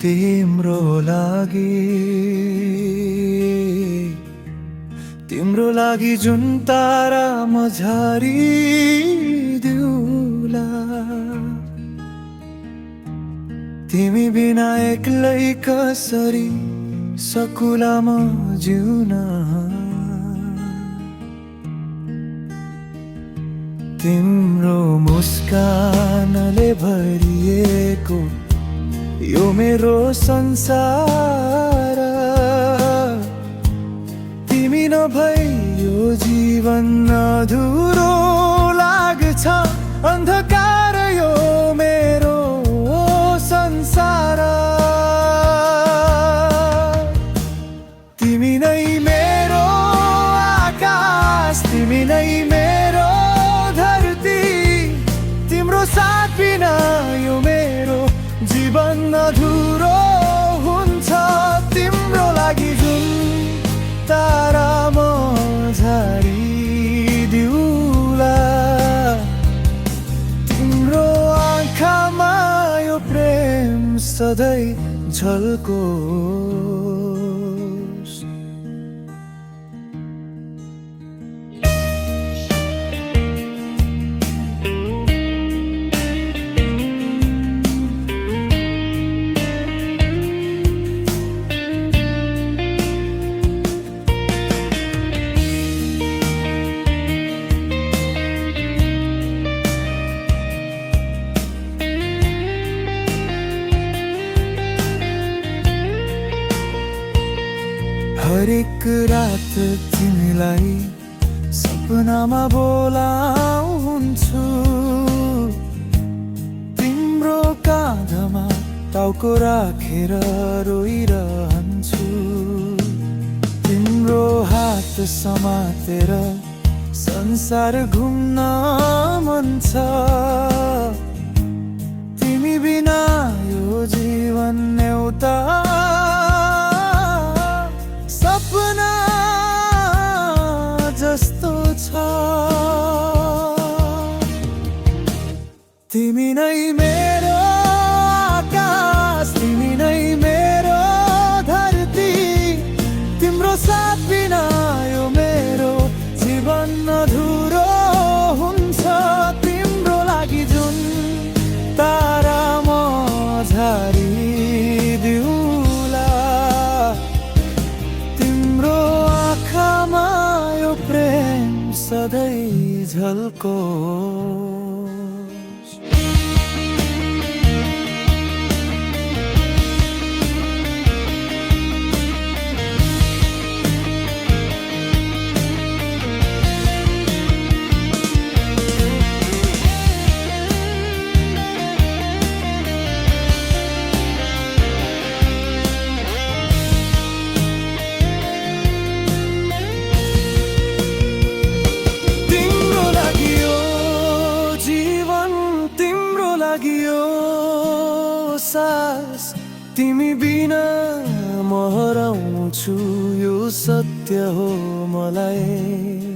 तिम्रो लागि जुन तारा म झारिदिउला तिमी बिना एक्लै कसरी सकुला म जिउन तिम्रो मुस्कानले भरिएको यो मेरो संसार तिमी नभई यो जीवन अधुरो लाग्छ अन्धकार यो मेरो संसार तिमी नै मेरो आकाश तिमी नै मेरो धरती तिम्रो साथ बिना यो मेरो जीवन अधुरो हुन्छ तिम्रो लागि जुन तारा म झारिदिउला तिम्रो आँखामा यो प्रेम सधैँ झल्कोस् हरेक रात तिमीलाई सपनामा बोलाउँछु तिम्रो काँधमा टाउको राखेर रोइरहन्छु तिम्रो हात समातेर संसार घुम्न मन छ तिमी बिना यो जीवन एउटा सपना जस्तो छ तिमी नै मेरो आकाश तिमी नै मेरो धरती तिम्रो साथ बिना यो मेरो जीवन अधुरो हुन्छ तिम्रो लागि जुन तारा म झारिदिउला तिम्रो आँखामा यो प्रेम सधैँ झल्कोस् सास तिमी बिना म हराउँछु यो सत्य हो मलाई